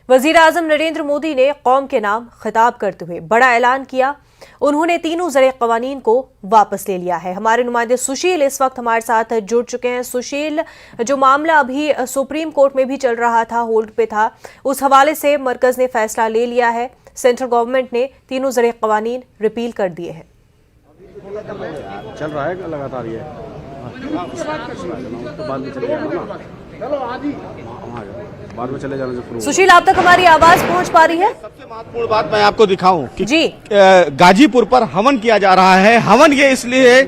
वजीर आजम नरेंद्र मोदी ने कौम के नाम खिताब करते हुए बड़ा ऐलान किया। उन्होंने तीनों ज़रे क़वानीन को वापस ले लिया है। हमारे नुमाइंदे सुशील इस वक्त हमारे साथ जुड़ चुके हैं। सुशील, जो मामला अभी सुप्रीम कोर्ट में भी चल रहा था, होल्ड पे था, उस हवाले से मरकज ने फैसला ले लिया है। सेंट्रल गवर्नमेंट ने तीनों ज़रे क़वानीन रिपील कर दिए हैं। चल रहा है लगातार ये बाद में चले जाना। सुशील, आप तक हमारी आवाज पहुंच पा रही है? सबसे महत्वपूर्ण बात मैं आपको दिखाऊं कि जी, गाजीपुर पर हवन किया जा रहा है। हवन ये इसलिए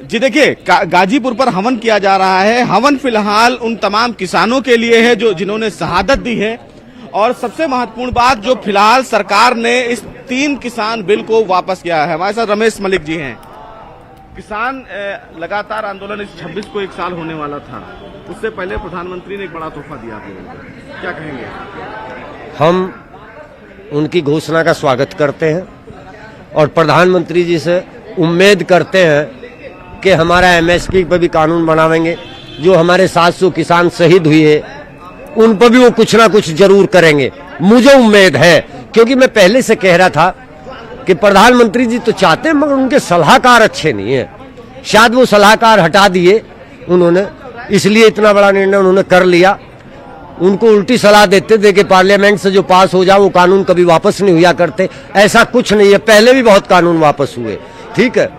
जी, देखिए गाजीपुर पर हवन किया जा रहा है। हवन फिलहाल उन तमाम किसानों के लिए है जो जिन्होंने शहादत दी है। और सबसे महत्वपूर्ण बात जो फिलहाल सरकार ने इस 3 किसान बिल को वापस किया है। हमारे साथ रमेश मलिक जी हैं। किसान लगातार आंदोलन इस 26 को 1 साल होने वाला था। उससे पहले प्रधानमंत्री ने एक बड़ा तोहफा दिया आप लोगों को, क्या कहेंगे? हम उनकी घोषणा का स्वागत करते हैं और प्रधानमंत्री जी से उम्मीद करते हैं कि हमारा एमएसपी पर भी कानून बनावेंगे। जो हमारे 700 किसान शहीद हुए उन पर भी वो कुछ ना कुछ जरूर करेंगे, मुझे उम्मीद है। क्योंकि मैं पहले से कह रहा था कि प्रधानमंत्री जी तो चाहते हैं मगर उनके सलाहकार अच्छे नहीं है। शायद वो सलाहकार हटा दिए उन्होंने, इसलिए इतना बड़ा निर्णय उन्होंने कर लिया। उनको उल्टी सलाह देते थे कि पार्लियामेंट से जो पास हो जाए वो कानून कभी वापस नहीं हुआ करते। ऐसा कुछ नहीं है, पहले भी बहुत कानून वापस हुए, ठीक है।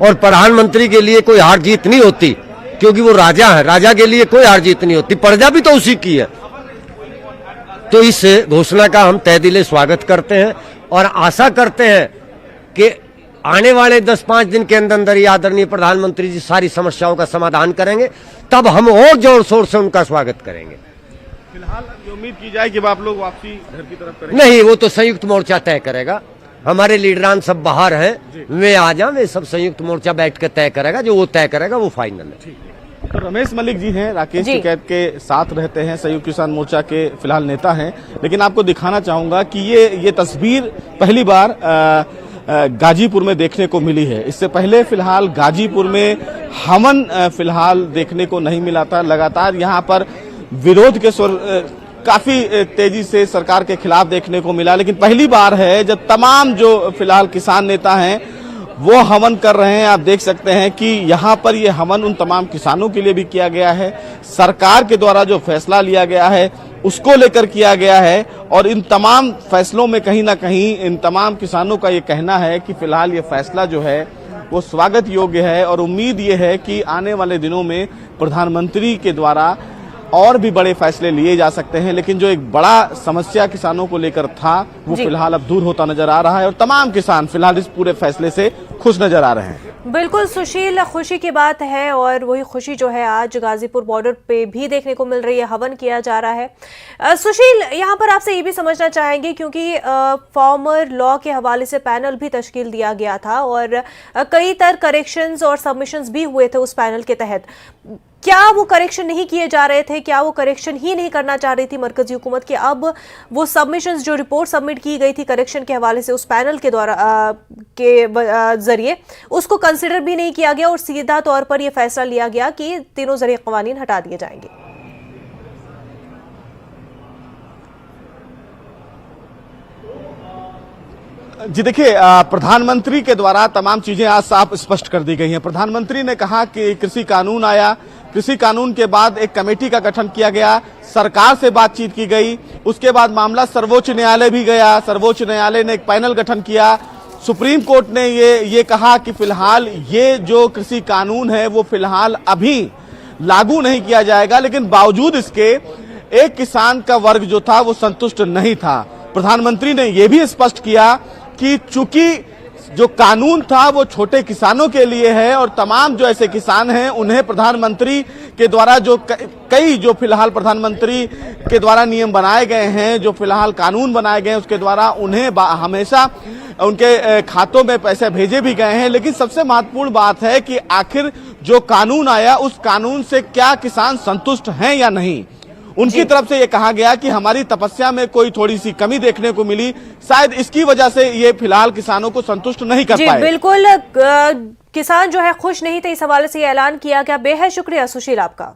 और प्रधानमंत्री के लिए कोई हार जीत नहीं होती, क्योंकि वो राजा है। राजा के लिए कोई हार जीत नहीं होती, प्रजा भी तो उसी की है। तो इस घोषणा का हम तहे दिले स्वागत करते हैं और आशा करते हैं कि आने वाले 10-5 दिन के अंदर अंदर ही आदरणीय प्रधानमंत्री जी सारी समस्याओं का समाधान करेंगे, तब हम और जोर शोर से उनका स्वागत करेंगे। फिलहाल ये उम्मीद की जाए कि आप लोग वापसी घर की तरफ करेंगे? नहीं, वो तो संयुक्त मोर्चा तय करेगा। हमारे लीडरान सब बाहर हैं, वे आ जाए, वे सब संयुक्त मोर्चा बैठ कर तय करेगा। जो वो तय करेगा वो फाइनल है। तो रमेश मलिक जी हैं, राकेश टिकैत के साथ रहते हैं, संयुक्त किसान मोर्चा के फिलहाल नेता हैं। लेकिन आपको दिखाना चाहूंगा कि ये तस्वीर पहली बार गाजीपुर में देखने को मिली है। इससे पहले फिलहाल गाजीपुर में हवन फिलहाल देखने को नहीं मिला था। लगातार यहाँ पर विरोध के स्वर काफी तेजी से सरकार के खिलाफ देखने को मिला। लेकिन पहली बार है जब तमाम जो फिलहाल किसान नेता हैं वो हवन कर रहे हैं। आप देख सकते हैं कि यहाँ पर ये हवन उन तमाम किसानों के लिए भी किया गया है। सरकार के द्वारा जो फैसला लिया गया है उसको लेकर किया गया है। और इन तमाम फैसलों में कहीं ना कहीं इन तमाम किसानों का ये कहना है कि फिलहाल ये फैसला जो है वो स्वागत योग्य है। और उम्मीद ये है कि आने वाले दिनों में प्रधानमंत्री के द्वारा और भी बड़े फैसले लिए जा सकते हैं। लेकिन जो एक बड़ा समस्या किसानों को लेकर था वो फिलहाल अब दूर होता नजर आ रहा है और तमाम किसान फिलहाल इस पूरे फैसले से खुश नजर आ रहे हैं। बिल्कुल सुशील, खुशी की बात है और वही खुशी जो है आज गाजीपुर बॉर्डर पे भी देखने को मिल रही है। हवन किया जा रहा है। सुशील, यहाँ पर आपसे ये भी समझना चाहेंगे क्योंकि फार्मर लॉ के हवाले से पैनल भी तश्कील दिया गया था और कई तरह करेक्शंस और सबमिशंस भी हुए थे उस पैनल के तहत। क्या वो करेक्शन नहीं किए जा रहे थे? क्या वो करेक्शन ही नहीं करना चाह रही थी मरकजी हुकूमत की? अब वो सबमिशंस जो रिपोर्ट सबमिट की गई थी करेक्शन के हवाले से उस पैनल के द्वारा के जरिए, उसको कंसिडर भी नहीं किया गया और सीधा तौर पर यह फैसला लिया गया कि तीनों ज़रिए क़वानीन हटा दिए जाएंगे। जी देखिए, प्रधानमंत्री के द्वारा तमाम चीजें आज साफ स्पष्ट कर दी गई हैं। प्रधानमंत्री ने कहा कि कृषि कानून आया, कृषि कानून के बाद एक कमेटी का गठन किया गया, सरकार से बातचीत की गई, उसके बाद मामला सर्वोच्च न्यायालय भी गया, सर्वोच्च न्यायालय ने एक पैनल गठन किया। सुप्रीम कोर्ट ने ये कहा कि फिलहाल ये जो कृषि कानून है वो फिलहाल अभी लागू नहीं किया जाएगा। लेकिन बावजूद इसके एक किसान का वर्ग जो था वो संतुष्ट नहीं था। प्रधानमंत्री ने यह भी स्पष्ट किया कि चूंकि जो कानून था वो छोटे किसानों के लिए है और तमाम जो ऐसे किसान हैं उन्हें प्रधानमंत्री के द्वारा जो कई जो फिलहाल प्रधानमंत्री के द्वारा नियम बनाए गए हैं, जो फिलहाल कानून बनाए गए हैं, उसके द्वारा उन्हें हमेशा उनके खातों में पैसे भेजे भी गए हैं। लेकिन सबसे महत्वपूर्ण बात है कि आखिर जो कानून आया उस कानून से क्या किसान संतुष्ट हैं या नहीं। उनकी तरफ से ये कहा गया कि हमारी तपस्या में कोई थोड़ी सी कमी देखने को मिली, शायद इसकी वजह से ये फिलहाल किसानों को संतुष्ट नहीं कर पाए। बिल्कुल, किसान जो है खुश नहीं थे, इस हवाले से ऐलान किया गया। बेहद शुक्रिया सुशील आपका।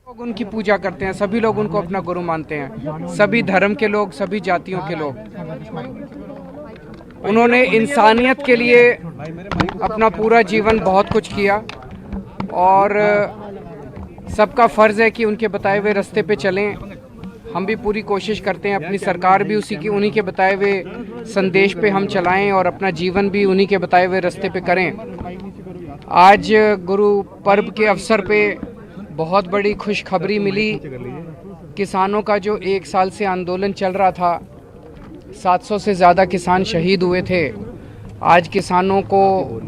लोग उनकी पूजा करते हैं, सभी लोग उनको अपना गुरु मानते हैं, सभी धर्म के लोग, सभी जातियों के लोग। उन्होंने इंसानियत के लिए अपना पूरा जीवन बहुत कुछ किया और सबका फ़र्ज़ है कि उनके बताए हुए रास्ते पे चलें। हम भी पूरी कोशिश करते हैं, अपनी सरकार भी उन्हीं के बताए हुए संदेश पे हम चलाएं और अपना जीवन भी उन्हीं के बताए हुए रास्ते पे करें। आज गुरु पर्व के अवसर पे बहुत बड़ी खुशखबरी मिली। किसानों का जो 1 साल से आंदोलन चल रहा था, 700 से ज़्यादा किसान शहीद हुए थे। आज किसानों को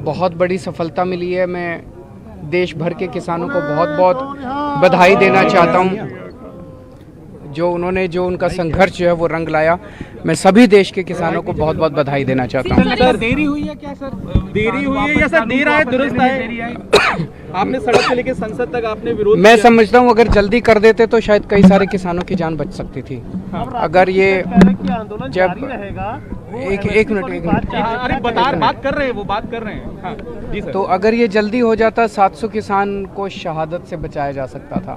बहुत बड़ी सफलता मिली है। मैं देश भर के किसानों को बहुत बहुत बधाई देना चाहता हूँ। जो उनका संघर्ष जो है वो रंग लाया। मैं सभी देश के किसानों को बहुत बहुत बधाई देना चाहता हूँ। सर देरी हुई है क्या सर? देरी हुई है या सर देर आए दुरुस्त आए? आपने सड़क से लेकर संसद तक आपने विरोध मैं समझता हूँ अगर जल्दी कर देते तो शायद कई सारे किसानों की जान बच सकती थी। अगर ये जब एक मिनट अरे बात कर रहे हैं, वो बात कर रहे हैं। हाँ, जी सर। तो अगर ये जल्दी हो जाता 700 किसान को शहादत से बचाया जा सकता था।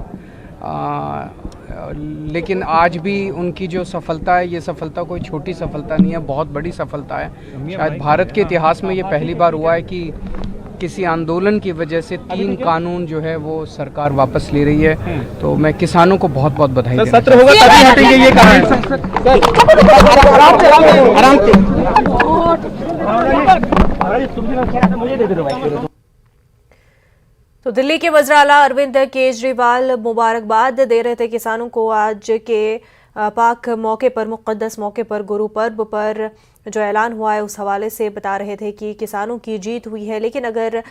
लेकिन आज भी उनकी जो सफलता है, ये सफलता कोई छोटी सफलता नहीं है, बहुत बड़ी सफलता है। शायद भारत के इतिहास में ये पहली बार हुआ है कि किसी आंदोलन की वजह से 3 कानून जो है वो सरकार वापस ले रही है। तो मैं किसानों को बहुत बहुत बधाई देना सत्र होगा तभी हटेंगे, ये कहा है सर। तो दिल्ली के वज़ीर-ए-आला अरविंद केजरीवाल मुबारकबाद दे रहे थे किसानों को आज के पाक मौके पर, मुक़द्दस मौके पर, गुरु पर्व पर जो ऐलान हुआ है उस हवाले से बता रहे थे कि किसानों की जीत हुई है। लेकिन अगर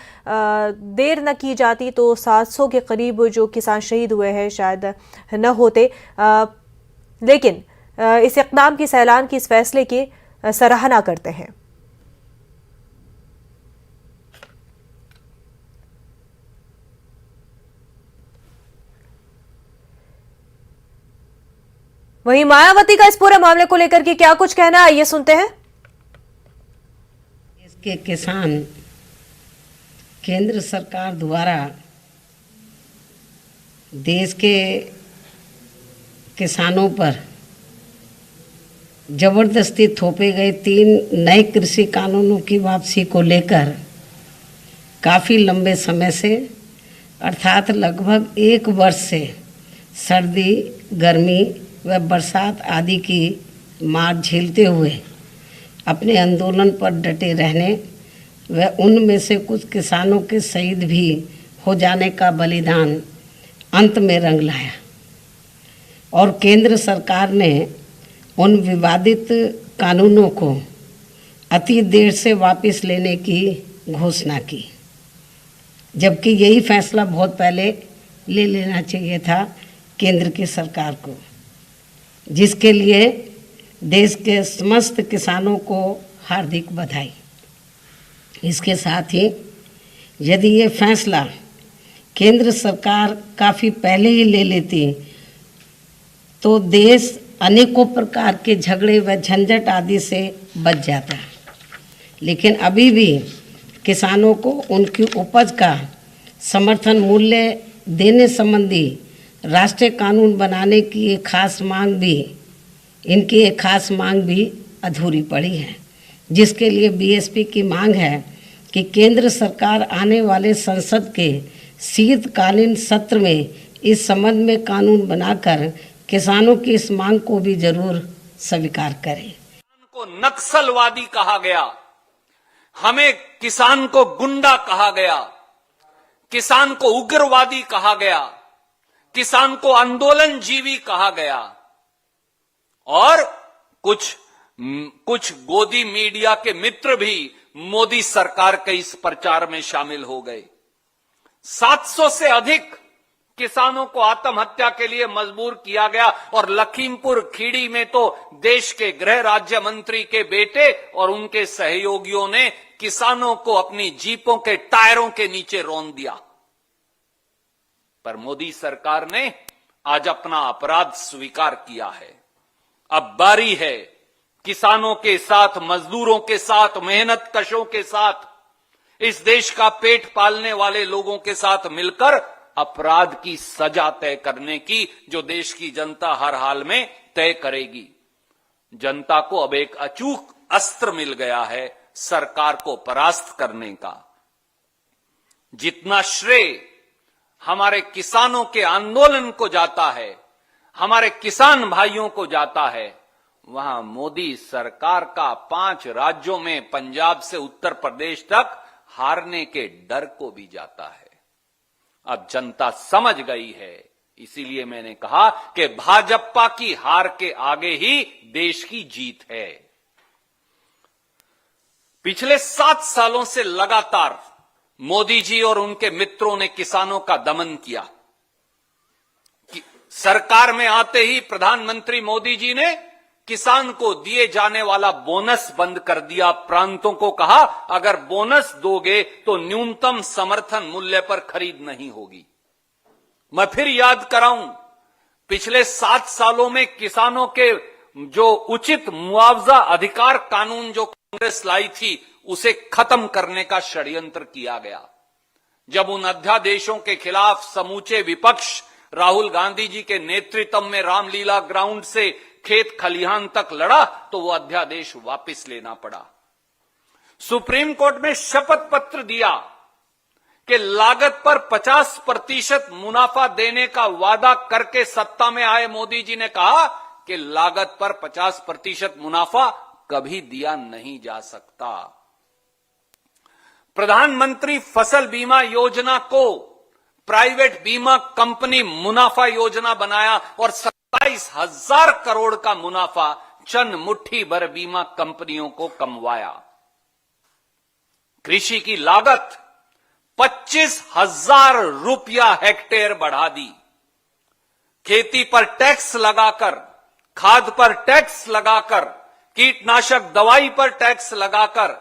देर न की जाती तो 700 के करीब जो किसान शहीद हुए हैं शायद न होते। लेकिन इस इक़दाम की, इस ऐलान की, इस फैसले की सराहना करते हैं। वहीं मायावती का इस पूरे मामले को लेकर के क्या कुछ कहना है, ये सुनते हैं। इसके किसान केंद्र सरकार द्वारा देश के किसानों पर जबरदस्ती थोपे गए 3 नए कृषि कानूनों की वापसी को लेकर काफ़ी लंबे समय से, अर्थात लगभग 1 वर्ष से सर्दी, गर्मी व बरसात आदि की मार झेलते हुए अपने आंदोलन पर डटे रहने व उनमें से कुछ किसानों के शहीद भी हो जाने का बलिदान अंत में रंग लाया और केंद्र सरकार ने उन विवादित कानूनों को अति देर से वापस लेने की घोषणा की, जबकि यही फैसला बहुत पहले ले लेना चाहिए था केंद्र की सरकार को, जिसके लिए देश के समस्त किसानों को हार्दिक बधाई। इसके साथ ही यदि ये फैसला केंद्र सरकार काफ़ी पहले ही ले लेती तो देश अनेकों प्रकार के झगड़े व झंझट आदि से बच जाता। लेकिन अभी भी किसानों को उनकी उपज का समर्थन मूल्य देने संबंधी राष्ट्रीय कानून बनाने की एक खास मांग भी अधूरी पड़ी है, जिसके लिए बीएसपी की मांग है कि केंद्र सरकार आने वाले संसद के शीतकालीन सत्र में इस संबंध में कानून बनाकर किसानों की इस मांग को भी जरूर स्वीकार करे। को नक्सलवादी कहा गया, हमें किसान को गुंडा कहा गया, किसान को उग्रवादी कहा गया, किसान को आंदोलन जीवी कहा गया और कुछ गोदी मीडिया के मित्र भी मोदी सरकार के इस प्रचार में शामिल हो गए। 700 से अधिक किसानों को आत्महत्या के लिए मजबूर किया गया और लखीमपुर खीरी में तो देश के गृह राज्य मंत्री के बेटे और उनके सहयोगियों ने किसानों को अपनी जीपों के टायरों के नीचे रौंद दिया। पर मोदी सरकार ने आज अपना अपराध स्वीकार किया है। अब बारी है किसानों के साथ, मजदूरों के साथ, मेहनत कशों के साथ, इस देश का पेट पालने वाले लोगों के साथ मिलकर अपराध की सजा तय करने की, जो देश की जनता हर हाल में तय करेगी। जनता को अब एक अचूक अस्त्र मिल गया है सरकार को परास्त करने का। जितना श्रेय हमारे किसानों के आंदोलन को जाता है, हमारे किसान भाइयों को जाता है, वहां मोदी सरकार का 5 राज्यों में पंजाब से उत्तर प्रदेश तक हारने के डर को भी जाता है। अब जनता समझ गई है, इसीलिए मैंने कहा कि भाजपा की हार के आगे ही देश की जीत है। पिछले 7 सालों से लगातार मोदी जी और उनके मित्रों ने किसानों का दमन किया। सरकार में आते ही प्रधानमंत्री मोदी जी ने किसान को दिए जाने वाला बोनस बंद कर दिया। प्रांतों को कहा, अगर बोनस दोगे तो न्यूनतम समर्थन मूल्य पर खरीद नहीं होगी। मैं फिर याद कराऊं, पिछले 7 सालों में किसानों के जो उचित मुआवजा अधिकार कानून जो कांग्रेस लाई थी, उसे खत्म करने का षड्यंत्र किया गया। जब उन अध्यादेशों के खिलाफ समूचे विपक्ष राहुल गांधी जी के नेतृत्व में रामलीला ग्राउंड से खेत खलिहान तक लड़ा, तो वो अध्यादेश वापस लेना पड़ा। सुप्रीम कोर्ट में शपथ पत्र दिया कि लागत पर 50% मुनाफा देने का वादा करके सत्ता में आए मोदी जी ने कहा कि लागत पर 50% मुनाफा कभी दिया नहीं जा सकता। प्रधानमंत्री फसल बीमा योजना को प्राइवेट बीमा कंपनी मुनाफा योजना बनाया और 27,000 करोड़ का मुनाफा चंद मुट्ठी भर बीमा कंपनियों को कमवाया। कृषि की लागत 25,000 रुपया हेक्टेयर बढ़ा दी। खेती पर टैक्स लगाकर, खाद पर टैक्स लगाकर, कीटनाशक दवाई पर टैक्स लगाकर,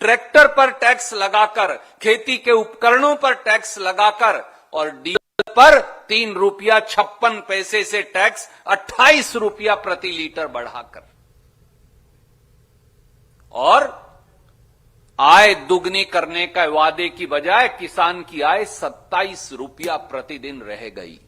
ट्रैक्टर पर टैक्स लगाकर, खेती के उपकरणों पर टैक्स लगाकर और डीजल पर 3 रुपया 56 पैसे से टैक्स 28 रुपया प्रति लीटर बढ़ाकर, और आय दुगनी करने का वादे की बजाय किसान की आय 27 रुपया प्रतिदिन रह गई।